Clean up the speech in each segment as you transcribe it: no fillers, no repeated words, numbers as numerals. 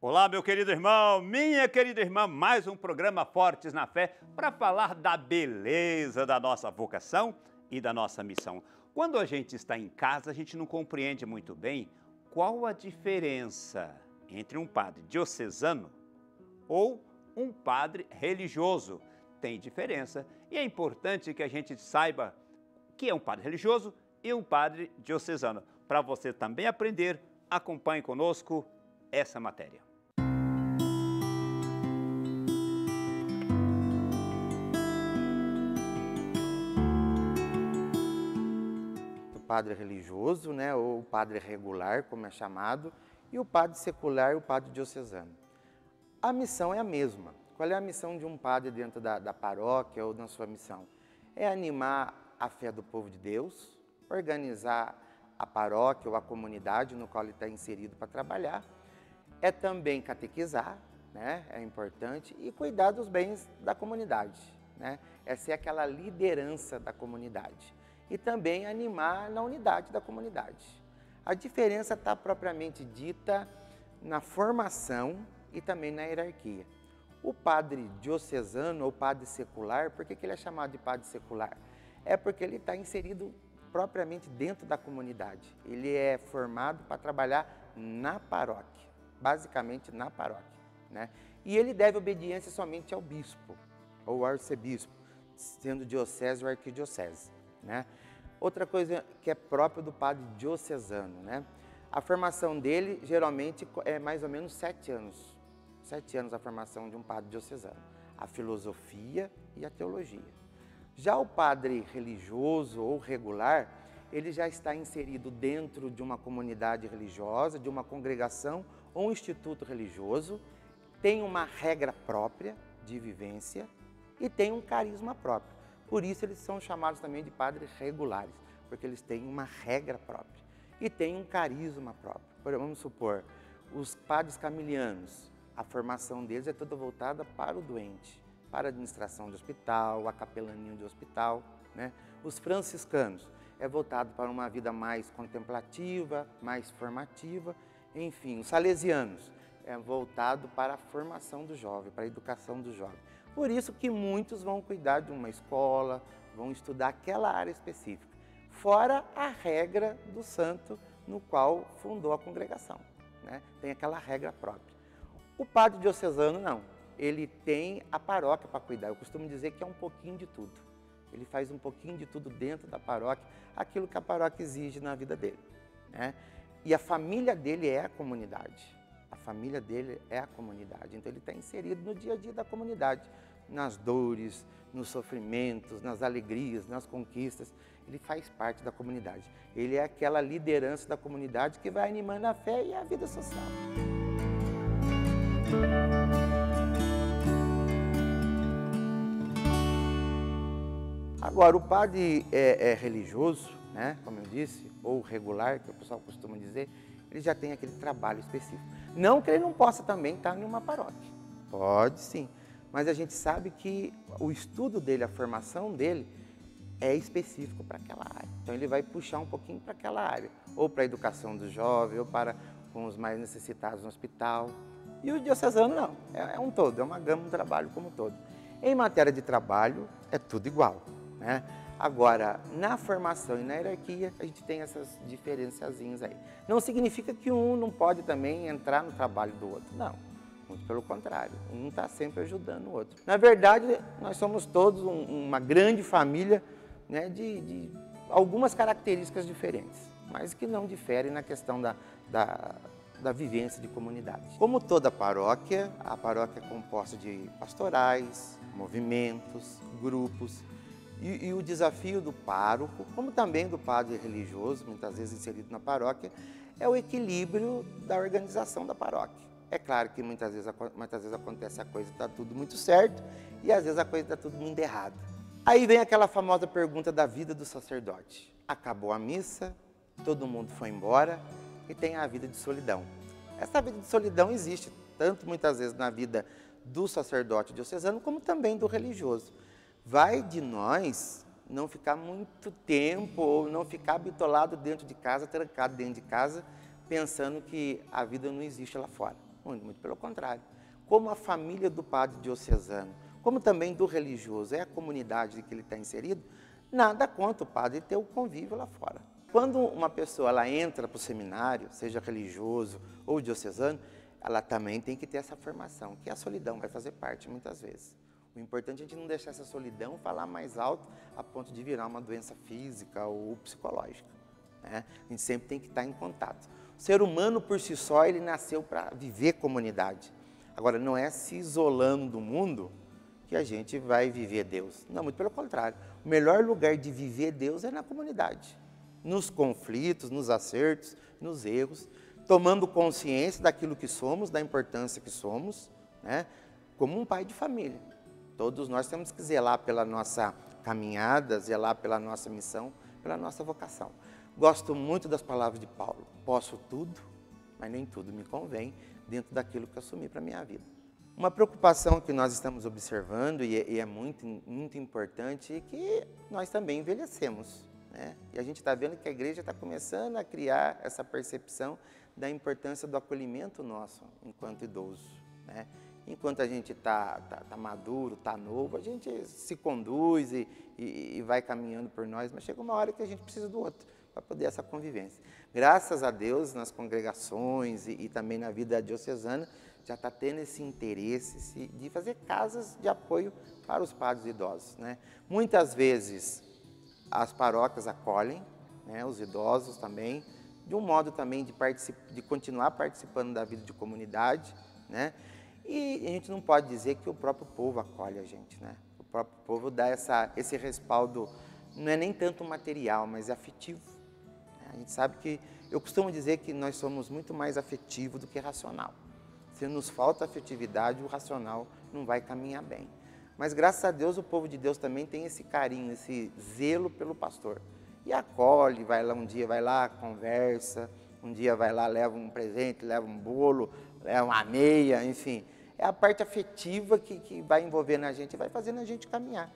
Olá, meu querido irmão, minha querida irmã, mais um programa Fortes na Fé para falar da beleza da nossa vocação e da nossa missão. Quando a gente está em casa, a gente não compreende muito bem qual a diferença entre um padre diocesano ou um padre religioso. Tem diferença e é importante que a gente saiba que é um padre religioso e um padre diocesano. Para você também aprender, acompanhe conosco essa matéria. O padre religioso, né, ou o padre regular, como é chamado, e o padre secular e o padre diocesano. A missão é a mesma. Qual é a missão de um padre dentro da paróquia ou na sua missão? É animar a fé do povo de Deus, organizar a paróquia ou a comunidade no qual ele está inserido para trabalhar, é também catequizar, né, é importante, e cuidar dos bens da comunidade, né? Essa é aquela liderança da comunidade. E também animar na unidade da comunidade. A diferença está propriamente dita na formação e também na hierarquia. O padre diocesano ou padre secular, por que ele é chamado de padre secular? É porque ele está inserido propriamente dentro da comunidade. Ele é formado para trabalhar na paróquia, basicamente na paróquia, né? E ele deve obediência somente ao bispo ou ao arcebispo, sendo diocese ou arquidiocese, né? Outra coisa que é própria do padre diocesano, né? A formação dele geralmente é mais ou menos 7 anos. 7 anos a formação de um padre diocesano. A filosofia e a teologia. Já o padre religioso ou regular, ele já está inserido dentro de uma comunidade religiosa, de uma congregação ou um instituto religioso, tem uma regra própria de vivência e tem um carisma próprio. Por isso eles são chamados também de padres regulares, porque eles têm uma regra própria e têm um carisma próprio. Vamos supor, os padres camilianos, a formação deles é toda voltada para o doente, para a administração de hospital, a capelania de hospital, né? Os franciscanos é voltado para uma vida mais contemplativa, mais formativa. Enfim, os salesianos é voltado para a formação do jovem, para a educação do jovem. Por isso que muitos vão cuidar de uma escola, vão estudar aquela área específica, fora a regra do santo no qual fundou a congregação, né? Tem aquela regra própria. O padre diocesano não, ele tem a paróquia para cuidar. Eu costumo dizer que é um pouquinho de tudo. Ele faz um pouquinho de tudo dentro da paróquia, aquilo que a paróquia exige na vida dele, né? E a família dele é a comunidade. A família dele é a comunidade, então ele está inserido no dia a dia da comunidade, nas dores, nos sofrimentos, nas alegrias, nas conquistas. Ele faz parte da comunidade. Ele é aquela liderança da comunidade que vai animando a fé e a vida social. Agora, o padre religioso, né, como eu disse, ou regular, que o pessoal costuma dizer, ele já tem aquele trabalho específico. Não que ele não possa também estar em uma paróquia. Pode sim, mas a gente sabe que o estudo dele, a formação dele, é específico para aquela área. Então ele vai puxar um pouquinho para aquela área, ou para a educação do jovem, ou para com os mais necessitados no hospital. E o diocesano não, é um todo, é uma gama de trabalho como um todo. Em matéria de trabalho, é tudo igual, né? Agora, na formação e na hierarquia, a gente tem essas diferenciazinhas aí. Não significa que um não pode também entrar no trabalho do outro, não. Muito pelo contrário, um está sempre ajudando o outro. Na verdade, nós somos todos uma grande família, né, de algumas características diferentes, mas que não diferem na questão da vivência de comunidade. Como toda paróquia, a paróquia é composta de pastorais, movimentos, grupos. E o desafio do pároco, como também do padre religioso, muitas vezes inserido na paróquia, é o equilíbrio da organização da paróquia. É claro que muitas vezes acontece a coisa, está tudo muito certo, e às vezes a coisa está tudo muito errada. Aí vem aquela famosa pergunta da vida do sacerdote. Acabou a missa, todo mundo foi embora e tem a vida de solidão. Essa vida de solidão existe tanto muitas vezes na vida do sacerdote diocesano como também do religioso. Vai de nós não ficar muito tempo ou não ficar bitolado dentro de casa, trancado dentro de casa, pensando que a vida não existe lá fora. Muito pelo contrário. Como a família do padre diocesano, como também do religioso, é a comunidade em que ele está inserido, nada contra o padre ter o convívio lá fora. Quando uma pessoa ela entra para o seminário, seja religioso ou diocesano, ela também tem que ter essa formação, que a solidão vai fazer parte muitas vezes. O importante é a gente não deixar essa solidão falar mais alto a ponto de virar uma doença física ou psicológica, né? A gente sempre tem que estar em contato. O ser humano, por si só, ele nasceu para viver comunidade. Agora, não é se isolando do mundo que a gente vai viver Deus. Não, muito pelo contrário. O melhor lugar de viver Deus é na comunidade. Nos conflitos, nos acertos, nos erros, tomando consciência daquilo que somos, da importância que somos, né? Como um pai de família. Todos nós temos que zelar pela nossa caminhada, zelar pela nossa missão, pela nossa vocação. Gosto muito das palavras de Paulo. Posso tudo, mas nem tudo me convém dentro daquilo que assumi para a minha vida. Uma preocupação que nós estamos observando, e é muito importante, é que nós também envelhecemos, né? E a gente está vendo que a igreja está começando a criar essa percepção da importância do acolhimento nosso enquanto idoso, né? Enquanto a gente está maduro, está novo, a gente se conduz e vai caminhando por nós, mas chega uma hora que a gente precisa do outro para poder essa convivência. Graças a Deus, nas congregações e também na vida diocesana, já está tendo esse interesse de fazer casas de apoio para os padres idosos, né? Muitas vezes as paróquias acolhem, né, os idosos também, de um modo também de continuar participando da vida de comunidade, né? E a gente não pode dizer que o próprio povo acolhe a gente, né? O próprio povo dá esse respaldo, não é nem tanto material, mas é afetivo. A gente sabe que, eu costumo dizer que nós somos muito mais afetivos do que racional. Se nos falta afetividade, o racional não vai caminhar bem. Mas graças a Deus, o povo de Deus também tem esse carinho, esse zelo pelo pastor. E acolhe, vai lá um dia, vai lá, conversa, um dia vai lá, leva um presente, leva um bolo, leva uma meia, enfim. É a parte afetiva que vai envolvendo a gente e vai fazendo a gente caminhar.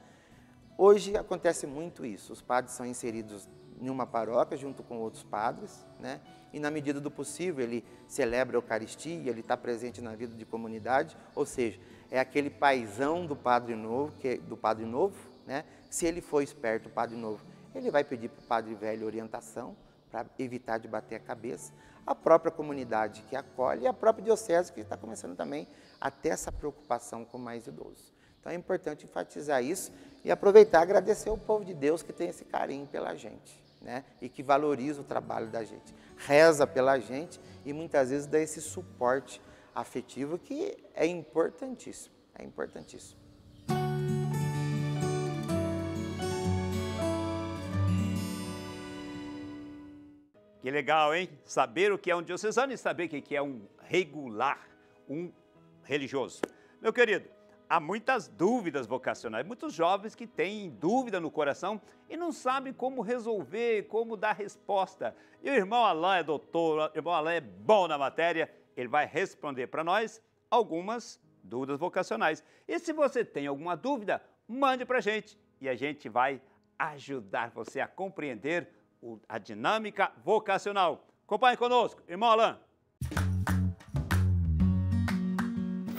Hoje acontece muito isso, os padres são inseridos em uma paróquia junto com outros padres, né? E na medida do possível ele celebra a Eucaristia, ele está presente na vida de comunidade, ou seja, é aquele paizão do padre novo, né? Se ele for esperto, o padre novo, ele vai pedir para o padre velho orientação para evitar de bater a cabeça. A própria comunidade que acolhe e a própria diocese que está começando também a ter essa preocupação com o mais idoso. Então é importante enfatizar isso e aproveitar e agradecer ao povo de Deus que tem esse carinho pela gente, né? E que valoriza o trabalho da gente, reza pela gente e muitas vezes dá esse suporte afetivo que é importantíssimo, é importantíssimo. Que legal, hein? Saber o que é um diocesano e saber o que é um regular, um religioso. Meu querido, há muitas dúvidas vocacionais, muitos jovens que têm dúvida no coração e não sabem como resolver, como dar resposta. E o irmão Alain é doutor, o irmão Alain é bom na matéria, ele vai responder para nós algumas dúvidas vocacionais. E se você tem alguma dúvida, mande para a gente e a gente vai ajudar você a compreender a dinâmica vocacional. Acompanhe conosco, irmão Alain.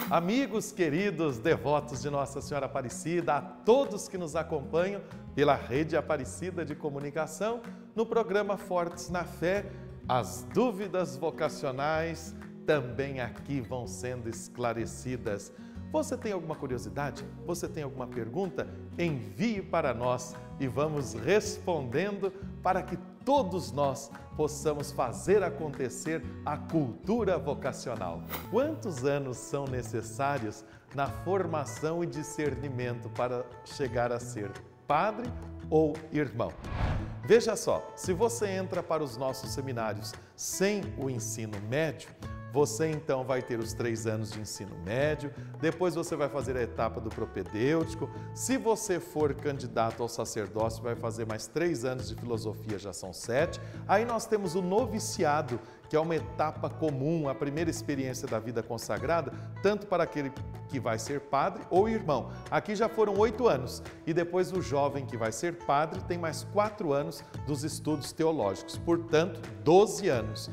Amigos queridos, devotos de Nossa Senhora Aparecida, a todos que nos acompanham pela Rede Aparecida de Comunicação, no programa Fortes na Fé, as dúvidas vocacionais também aqui vão sendo esclarecidas. Você tem alguma curiosidade? Você tem alguma pergunta? Envie para nós e vamos respondendo para que todos nós possamos fazer acontecer a cultura vocacional. Quantos anos são necessários na formação e discernimento para chegar a ser padre ou irmão? Veja só, se você entra para os nossos seminários sem o ensino médio, você então vai ter os 3 anos de ensino médio, depois você vai fazer a etapa do propedêutico. Se você for candidato ao sacerdócio, vai fazer mais 3 anos de filosofia, já são 7. Aí nós temos o noviciado, que é uma etapa comum, a primeira experiência da vida consagrada, tanto para aquele que vai ser padre ou irmão. Aqui já foram 8 anos. E depois o jovem que vai ser padre tem mais 4 anos dos estudos teológicos, portanto, 12 anos.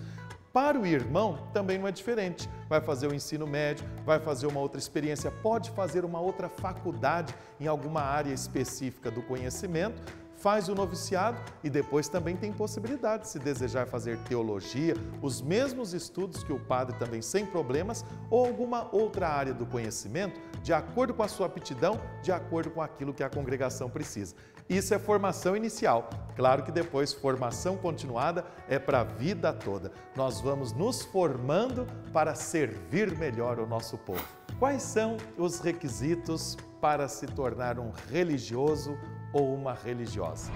Para o irmão, também não é diferente. vai fazer o ensino médio, vai fazer uma outra experiência, pode fazer uma outra faculdade em alguma área específica do conhecimento, faz o noviciado e depois também tem possibilidade, se desejar fazer teologia, os mesmos estudos que o padre também sem problemas, ou alguma outra área do conhecimento, de acordo com a sua aptidão, de acordo com aquilo que a congregação precisa. Isso é formação inicial. Claro que depois formação continuada é para a vida toda. Nós vamos nos formando para servir melhor o nosso povo. Quais são os requisitos para se tornar um religioso ou uma religiosa?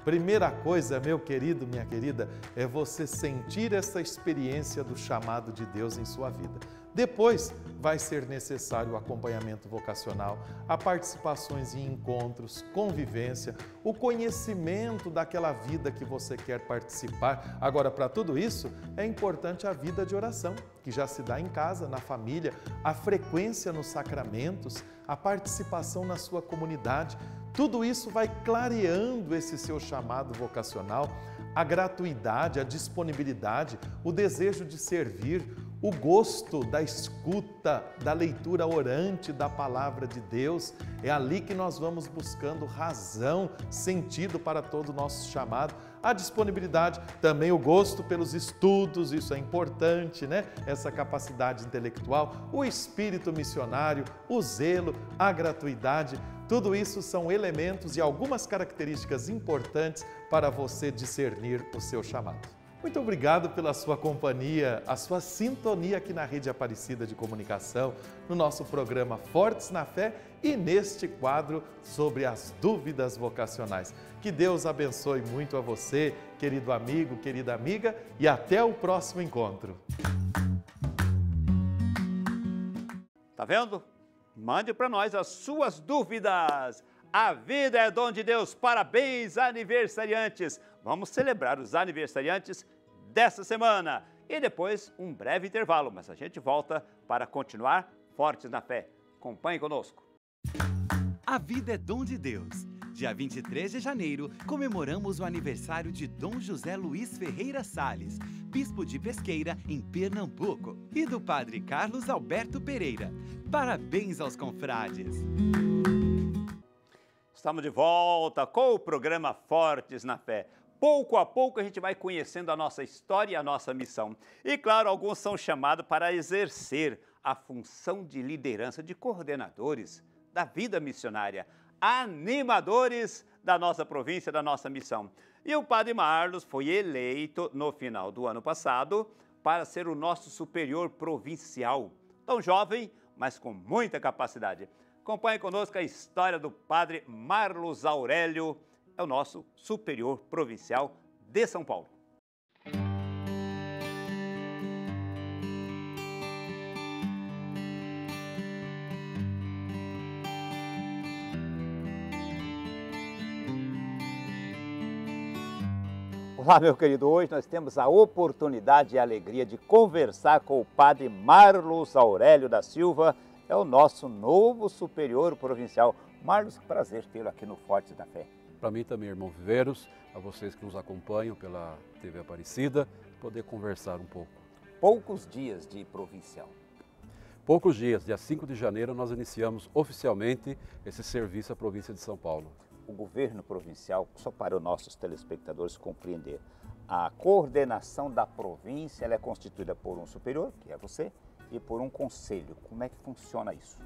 Primeira coisa, meu querido, minha querida, é você sentir essa experiência do chamado de Deus em sua vida. Depois, vai ser necessário o acompanhamento vocacional, a participações em encontros, convivência, o conhecimento daquela vida que você quer participar. Agora, para tudo isso, é importante a vida de oração, que já se dá em casa, na família, a frequência nos sacramentos, a participação na sua comunidade. Tudo isso vai clareando esse seu chamado vocacional, a gratuidade, a disponibilidade, o desejo de servir, o gosto da escuta, da leitura orante da palavra de Deus. É ali que nós vamos buscando razão, sentido para todo o nosso chamado. A disponibilidade, também o gosto pelos estudos, isso é importante, né? Essa capacidade intelectual, o espírito missionário, o zelo, a gratuidade. Tudo isso são elementos e algumas características importantes para você discernir o seu chamado. Muito obrigado pela sua companhia, a sua sintonia aqui na Rede Aparecida de Comunicação, no nosso programa Fortes na Fé e neste quadro sobre as dúvidas vocacionais. Que Deus abençoe muito a você, querido amigo, querida amiga, e até o próximo encontro. Tá vendo? Mande para nós as suas dúvidas. A vida é dom de Deus. Parabéns, aniversariantes. Vamos celebrar os aniversariantes dessa semana. E depois um breve intervalo, mas a gente volta para continuar fortes na fé. Acompanhe conosco. A vida é dom de Deus. Dia 23 de janeiro, comemoramos o aniversário de Dom José Luiz Ferreira Salles, bispo de Pesqueira, em Pernambuco, e do padre Carlos Alberto Pereira. Parabéns aos confrades! Estamos de volta com o programa Fortes na Fé. Pouco a pouco a gente vai conhecendo a nossa história e a nossa missão. E claro, alguns são chamados para exercer a função de liderança, de coordenadores da vida missionária, animadores da nossa província, da nossa missão. E o padre Marlos foi eleito no final do ano passado para ser o nosso superior provincial. Tão jovem, mas com muita capacidade. Acompanhe conosco a história do padre Marlos Aurélio, é o nosso superior provincial de São Paulo. Olá, meu querido, hoje nós temos a oportunidade e a alegria de conversar com o padre Marlos Aurélio da Silva, é o nosso novo superior provincial. Marlos, que prazer tê-lo aqui no Fortes da Fé. Para mim também, irmão Viveiros, a vocês que nos acompanham pela TV Aparecida, poder conversar um pouco. Poucos dias de provincial. Poucos dias, dia 5 de janeiro, nós iniciamos oficialmente esse serviço à província de São Paulo. O governo provincial, só para os nossos telespectadores compreender, a coordenação da província ela é constituída por um superior, que é você, e por um conselho. Como é que funciona isso?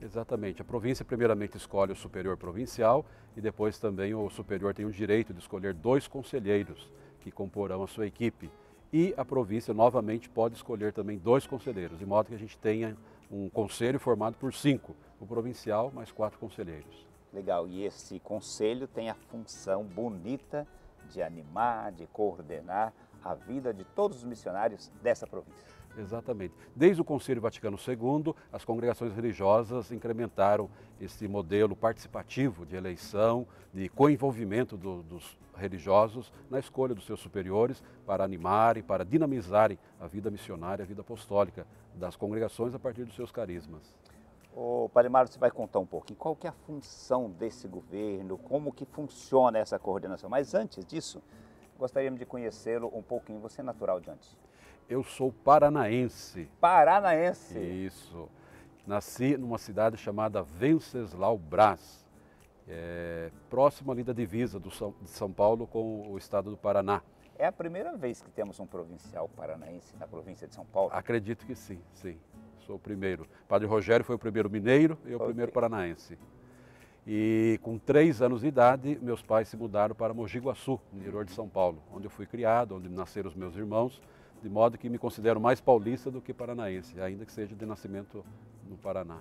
Exatamente. A província primeiramente escolhe o superior provincial e depois também o superior tem o direito de escolher 2 conselheiros que comporão a sua equipe. E a província novamente pode escolher também 2 conselheiros, de modo que a gente tenha um conselho formado por 5, o provincial mais 4 conselheiros. Legal, e esse conselho tem a função bonita de animar, de coordenar a vida de todos os missionários dessa província. Exatamente. Desde o Concílio Vaticano II, as congregações religiosas incrementaram esse modelo participativo de eleição, de coenvolvimento dos religiosos na escolha dos seus superiores para animarem, para dinamizarem a vida missionária, a vida apostólica das congregações a partir dos seus carismas. Ô, padre Marlos, você vai contar um pouquinho qual que é a função desse governo, como que funciona essa coordenação. Mas antes disso, gostaríamos de conhecê-lo um pouquinho. Você é natural de onde? Eu sou paranaense. Paranaense. Isso. Nasci numa cidade chamada Venceslau Braz, próximo ali da divisa de São Paulo com o estado do Paraná. É a primeira vez que temos um provincial paranaense na província de São Paulo? Acredito que sim, sim. Sou o primeiro. Padre Rogério foi o primeiro mineiro e eu o primeiro paranaense. E com 3 anos de idade, meus pais se mudaram para Mogi Guaçu, no interior de São Paulo, onde eu fui criado, onde nasceram os meus irmãos, de modo que me considero mais paulista do que paranaense, ainda que seja de nascimento no Paraná.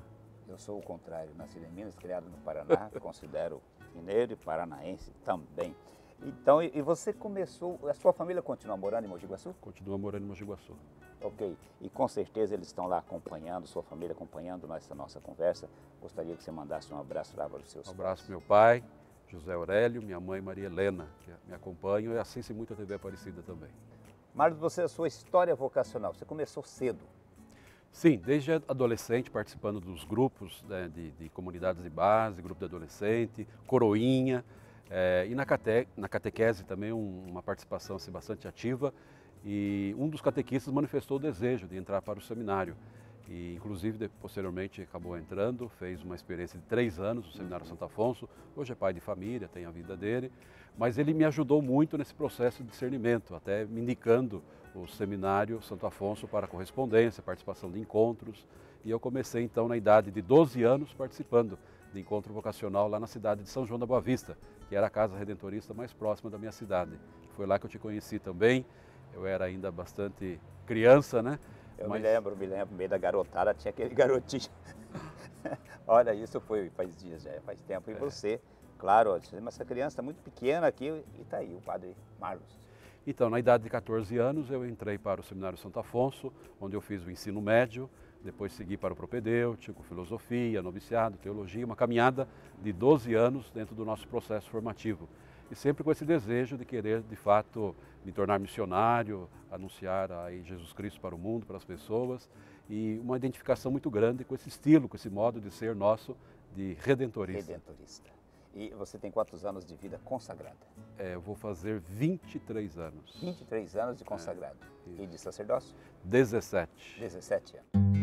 Eu sou o contrário, nascido em Minas, criado no Paraná, considero mineiro e paranaense também. Então, e você começou, a sua família continua morando em Mogi Guaçu? Continua morando em Mogi Guaçu. Ok, e com certeza eles estão lá acompanhando, sua família acompanhando essa nossa conversa. Gostaria que você mandasse um abraço lá para os seus pais. Um abraço para meu pai, José Aurélio, minha mãe Maria Helena, que me acompanham, e assiste muito a TV Aparecida também. Marlos, você, a sua história vocacional, você começou cedo? Sim, desde adolescente, participando dos grupos, né, de comunidades de base, grupo de adolescente, coroinha, e na catequese também uma participação assim, bastante ativa. E um dos catequistas manifestou o desejo de entrar para o seminário. E, inclusive, posteriormente acabou entrando, fez uma experiência de 3 anos no Seminário Santo Afonso. Hoje é pai de família, tem a vida dele. Mas ele me ajudou muito nesse processo de discernimento, até me indicando o Seminário Santo Afonso para correspondência, participação de encontros. E eu comecei, então, na idade de 12 anos, participando de encontro vocacional lá na cidade de São João da Boa Vista, que era a casa redentorista mais próxima da minha cidade. Foi lá que eu te conheci também. Eu era ainda bastante criança, né? Eu me lembro, no meio da garotada tinha aquele garotinho. Olha, isso faz dias já, faz tempo. E você, claro, essa criança muito pequena aqui, e está aí o padre Marlos. Então, na idade de 14 anos, eu entrei para o Seminário Santo Afonso, onde eu fiz o ensino médio, depois segui para o propedêutico, filosofia, noviciado, teologia, uma caminhada de 12 anos dentro do nosso processo formativo. E sempre com esse desejo de querer, de fato, me tornar missionário, anunciar aí Jesus Cristo para o mundo, para as pessoas, e uma identificação muito grande com esse estilo, com esse modo de ser nosso de redentorista. Redentorista. E você tem quantos anos de vida consagrada? Eu vou fazer 23 anos. 23 anos de consagrado. E de sacerdócio? 17. 17 anos.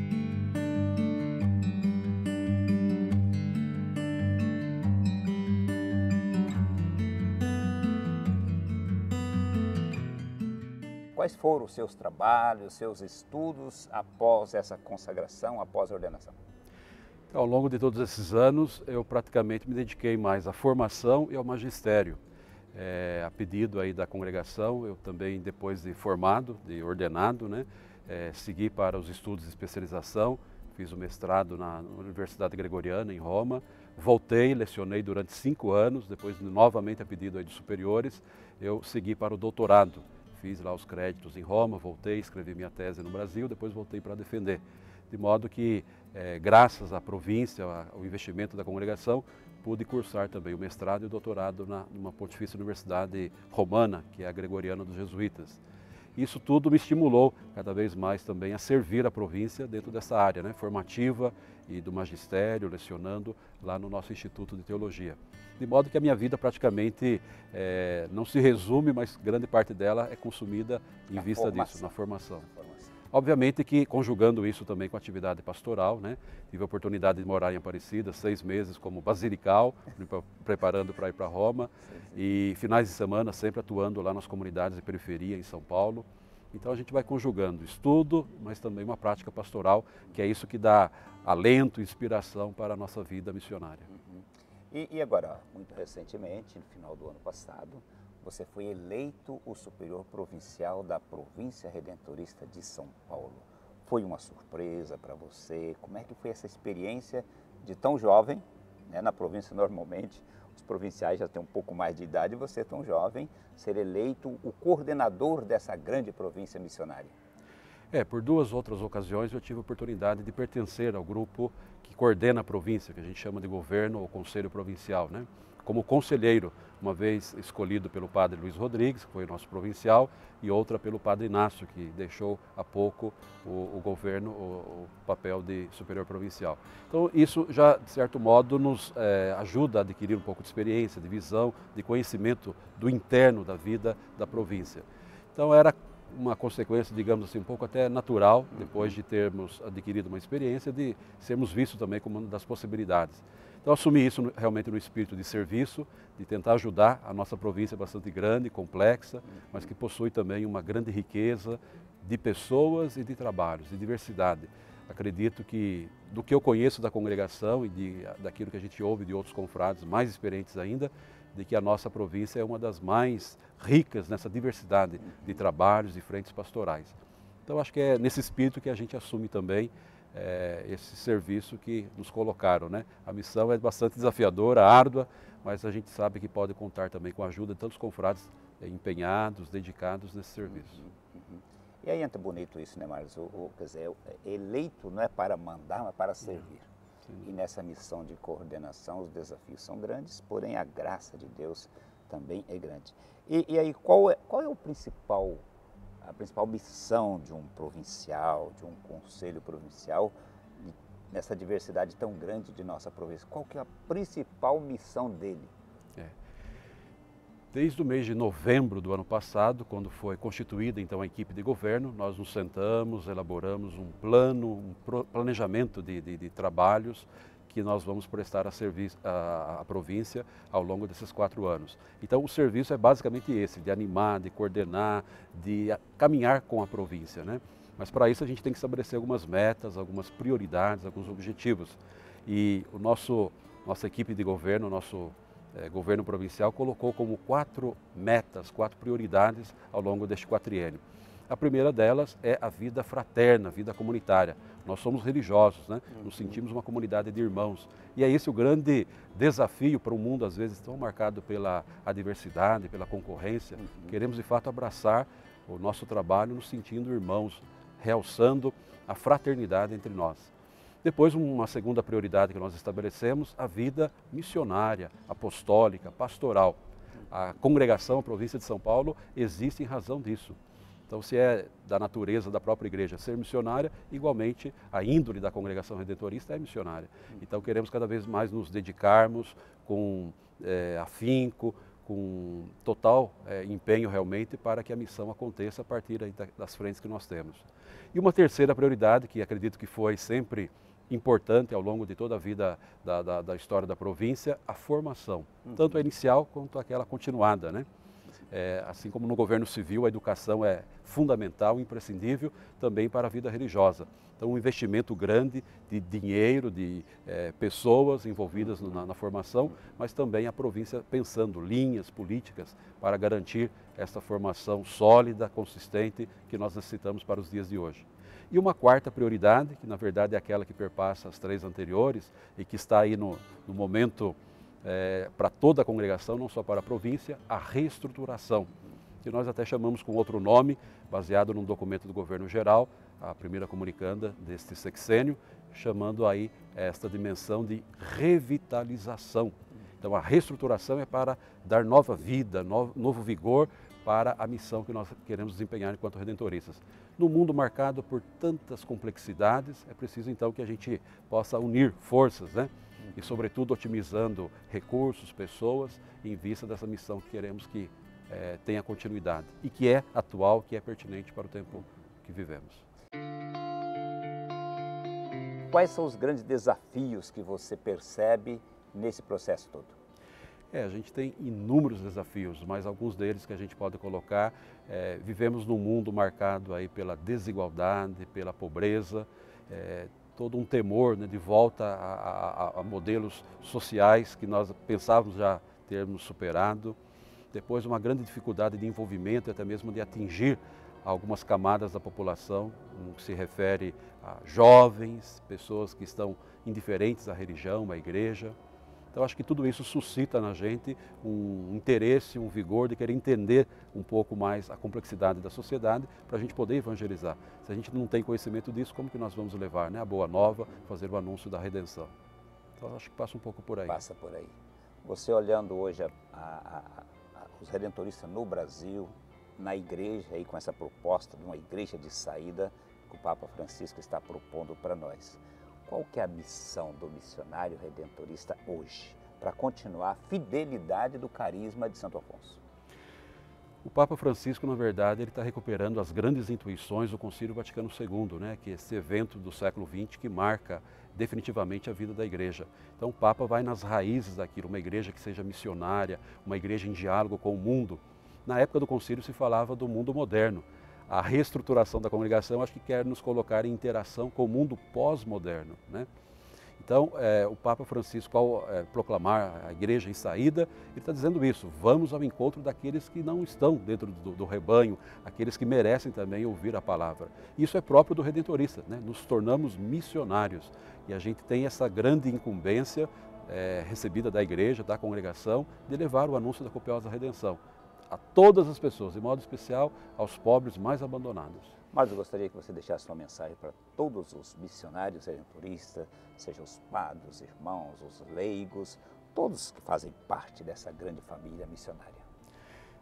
Quais foram os seus trabalhos, seus estudos após essa consagração, após a ordenação? Ao longo de todos esses anos, eu praticamente me dediquei mais à formação e ao magistério. A pedido aí da congregação, eu também, depois de formado, de ordenado, né, segui para os estudos de especialização, fiz o mestrado na Universidade Gregoriana, em Roma, voltei, lecionei durante 5 anos, depois, novamente a pedido aí de superiores, eu segui para o doutorado. Fiz lá os créditos em Roma, voltei, escrevi minha tese no Brasil, depois voltei para defender. De modo que, graças à província, ao investimento da congregação, pude cursar também o mestrado e o doutorado numa Pontifícia Universidade Romana, que é a Gregoriana dos Jesuítas. Isso tudo me estimulou cada vez mais também a servir a província dentro dessa área, né, formativa e do magistério, lecionando lá no nosso Instituto de Teologia. De modo que a minha vida praticamente não se resume, mas grande parte dela é consumida em vista disso, na formação. Obviamente que conjugando isso também com a atividade pastoral, né? Tive a oportunidade de morar em Aparecida 6 meses como basilical, preparando para ir para Roma, e finais de semana sempre atuando lá nas comunidades de periferia em São Paulo. Então a gente vai conjugando estudo, mas também uma prática pastoral, que é isso que dá alento, inspiração para a nossa vida missionária. E agora, muito recentemente, no final do ano passado, você foi eleito o superior provincial da província redentorista de São Paulo. Foi uma surpresa para você? Como é que foi essa experiência de tão jovem, né? Na província normalmente os provinciais já têm um pouco mais de idade, e você tão jovem, ser eleito o coordenador dessa grande província missionária? Por 2 outras ocasiões eu tive a oportunidade de pertencer ao grupo que coordena a província, que a gente chama de governo ou conselho provincial, né? Como conselheiro, uma vez escolhido pelo padre Luiz Rodrigues, que foi nosso provincial, e outra pelo padre Inácio, que deixou há pouco o governo, o papel de superior provincial. Então isso já, de certo modo, nos ajuda a adquirir um pouco de experiência, de visão, de conhecimento do interno da vida da província. Então era uma consequência, digamos assim, um pouco até natural, depois de termos adquirido uma experiência, de sermos vistos também como uma das possibilidades. Então, assumi isso realmente no espírito de serviço, de tentar ajudar. A nossa província é bastante grande, complexa, mas que possui também uma grande riqueza de pessoas e de trabalhos, de diversidade. Acredito que, do que eu conheço da congregação e daquilo que a gente ouve de outros confrades mais experientes ainda, de que a nossa província é uma das mais ricas nessa diversidade de trabalhos e frentes pastorais. Então, acho que é nesse espírito que a gente assume também esse serviço que nos colocaram, né? A missão é bastante desafiadora, árdua, mas a gente sabe que pode contar também com a ajuda de tantos confrades empenhados, dedicados nesse serviço. E aí entra bonito isso, né, Marlos? Quer dizer, eleito não é para mandar, mas para servir. E nessa missão de coordenação, os desafios são grandes, porém a graça de Deus também é grande. E aí, qual é a principal missão de um provincial, de um conselho provincial, nessa diversidade tão grande de nossa província? Qual que é a principal missão dele? Desde o mês de novembro do ano passado, quando foi constituída então a equipe de governo, nós nos sentamos, elaboramos um plano, um planejamento de trabalhos que nós vamos prestar a serviço à província ao longo desses 4 anos. Então o serviço é basicamente esse, de animar, de coordenar, de caminhar com a província, né? Mas para isso a gente tem que estabelecer algumas metas, algumas prioridades, alguns objetivos. E nossa equipe de governo, nosso governo provincial colocou como 4 metas, 4 prioridades ao longo deste quatriênio. A primeira delas é a vida fraterna, a vida comunitária. Nós somos religiosos, né? Nos sentimos uma comunidade de irmãos. E é esse o grande desafio para um mundo, às vezes, tão marcado pela adversidade, pela concorrência. Queremos, de fato, abraçar o nosso trabalho nos sentindo irmãos, realçando a fraternidade entre nós. Depois, uma segunda prioridade que nós estabelecemos, a vida missionária, apostólica, pastoral. A congregação, a província de São Paulo, existe em razão disso. Então, se é da natureza da própria igreja ser missionária, igualmente a índole da congregação redentorista é missionária. Então, queremos cada vez mais nos dedicarmos com afinco, com total empenho realmente para que a missão aconteça a partir aí das frentes que nós temos. E uma terceira prioridade, que acredito que foi sempre importante ao longo de toda a vida da história da província, a formação, tanto a inicial quanto aquela continuada, né? Assim como no governo civil, a educação é fundamental, imprescindível também para a vida religiosa. Então, um investimento grande de dinheiro, de pessoas envolvidas na formação, mas também a província pensando linhas políticas para garantir essa formação sólida, consistente que nós necessitamos para os dias de hoje. E uma quarta prioridade, que na verdade é aquela que perpassa as 3 anteriores e que está aí no momento para toda a congregação, não só para a província, a reestruturação, que nós até chamamos com outro nome, baseado num documento do governo geral, a primeira comunicanda deste sexênio, chamando aí esta dimensão de revitalização. Então a reestruturação é para dar nova vida, novo vigor para a missão que nós queremos desempenhar enquanto redentoristas. No mundo marcado por tantas complexidades, é preciso então que a gente possa unir forças, né? E sobretudo otimizando recursos, pessoas, em vista dessa missão que queremos que tenha continuidade e que é atual, que é pertinente para o tempo que vivemos. Quais são os grandes desafios que você percebe nesse processo todo? A gente tem inúmeros desafios, mas alguns deles que a gente pode colocar, vivemos num mundo marcado aí pela desigualdade, pela pobreza, todo um temor, né, de volta a modelos sociais que nós pensávamos já termos superado. Depois, uma grande dificuldade de envolvimento e até mesmo de atingir algumas camadas da população, no que se refere a jovens, pessoas que estão indiferentes à religião, à igreja. Então, acho que tudo isso suscita na gente um interesse, um vigor de querer entender um pouco mais a complexidade da sociedade para a gente poder evangelizar. Se a gente não tem conhecimento disso, como que nós vamos levar, né, a boa nova, fazer o anúncio da redenção? Então, acho que passa um pouco por aí. Passa por aí. Você olhando hoje os redentoristas no Brasil, na igreja, aí com essa proposta de uma igreja de saída que o Papa Francisco está propondo para nós. Qual que é a missão do missionário redentorista hoje, para continuar a fidelidade do carisma de Santo Afonso? O Papa Francisco, na verdade, ele está recuperando as grandes intuições do Concílio Vaticano II, né, que é esse evento do século XX que marca definitivamente a vida da igreja. Então o Papa vai nas raízes daquilo, uma igreja que seja missionária, uma igreja em diálogo com o mundo. Na época do concílio se falava do mundo moderno. A reestruturação da congregação acho que quer nos colocar em interação com o mundo pós-moderno, né? Então, o Papa Francisco, ao proclamar a igreja em saída, ele está dizendo isso, vamos ao encontro daqueles que não estão dentro do rebanho, aqueles que merecem também ouvir a palavra. Isso é próprio do Redentorista, né? Nos tornamos missionários e a gente tem essa grande incumbência recebida da igreja, da congregação, de levar o anúncio da copiosa redenção a todas as pessoas, de modo especial aos pobres mais abandonados. Mas eu gostaria que você deixasse uma mensagem para todos os missionários redentoristas, sejam os padres, os irmãos, os leigos, todos que fazem parte dessa grande família missionária.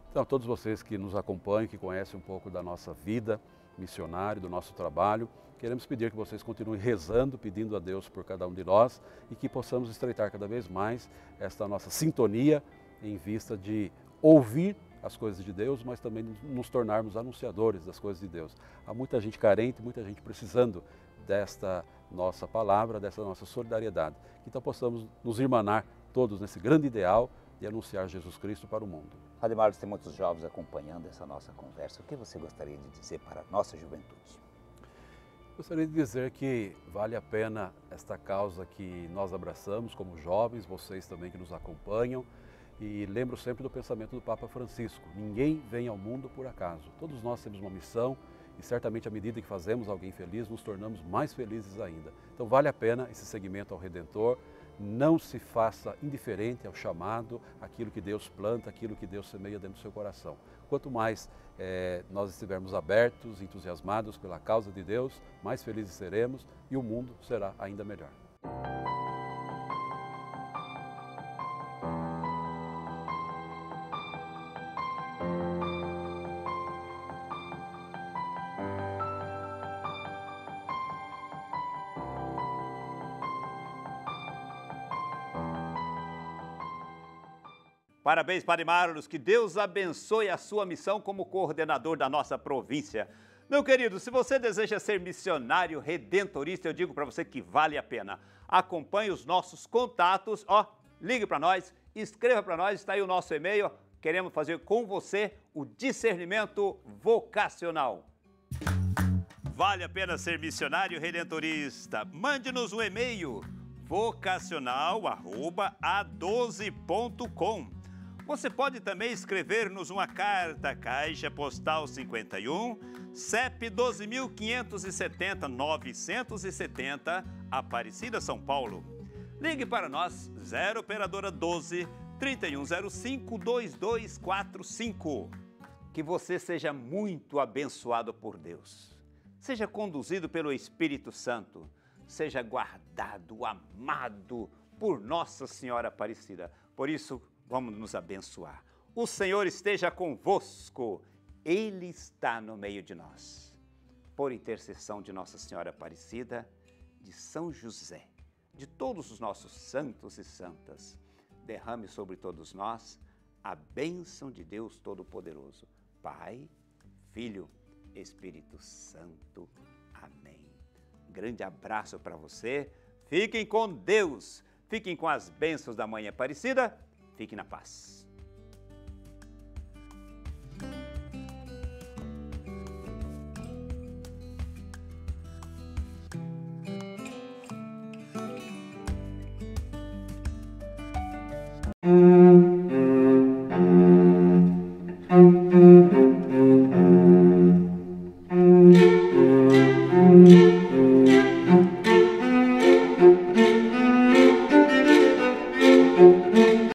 Então, a todos vocês que nos acompanham, que conhecem um pouco da nossa vida missionária, do nosso trabalho, queremos pedir que vocês continuem rezando, pedindo a Deus por cada um de nós e que possamos estreitar cada vez mais esta nossa sintonia em vista de ouvir as coisas de Deus, mas também nos tornarmos anunciadores das coisas de Deus. Há muita gente carente, muita gente precisando desta nossa palavra, dessa nossa solidariedade. Então possamos nos irmanar todos nesse grande ideal de anunciar Jesus Cristo para o mundo. Ademar, tem muitos jovens acompanhando essa nossa conversa. O que você gostaria de dizer para a nossa juventude? Gostaria de dizer que vale a pena esta causa que nós abraçamos como jovens, vocês também que nos acompanham. E lembro sempre do pensamento do Papa Francisco, ninguém vem ao mundo por acaso. Todos nós temos uma missão e certamente à medida que fazemos alguém feliz, nos tornamos mais felizes ainda. Então vale a pena esse seguimento ao Redentor, não se faça indiferente ao chamado, aquilo que Deus planta, aquilo que Deus semeia dentro do seu coração. Quanto mais nós estivermos abertos, entusiasmados pela causa de Deus, mais felizes seremos e o mundo será ainda melhor. Parabéns, Padre Marlos, que Deus abençoe a sua missão como coordenador da nossa província. Meu querido, se você deseja ser missionário redentorista, eu digo para você que vale a pena. Acompanhe os nossos contatos, ligue para nós, escreva para nós, está aí o nosso e-mail. Queremos fazer com você o discernimento vocacional. Vale a pena ser missionário redentorista. Mande-nos um e-mail vocacional@a12.com. Você pode também escrever-nos uma carta, Caixa Postal 51, CEP 12.570-970, Aparecida, São Paulo. Ligue para nós, 0 Operadora 12 3105 2245. Que você seja muito abençoado por Deus. Seja conduzido pelo Espírito Santo. Seja guardado, amado por Nossa Senhora Aparecida. Por isso, vamos nos abençoar. O Senhor esteja convosco. Ele está no meio de nós. Por intercessão de Nossa Senhora Aparecida, de São José, de todos os nossos santos e santas, derrame sobre todos nós a bênção de Deus Todo-Poderoso. Pai, Filho, Espírito Santo. Amém. Grande abraço para você. Fiquem com Deus. Fiquem com as bênçãos da Mãe Aparecida. Fiquem na paz.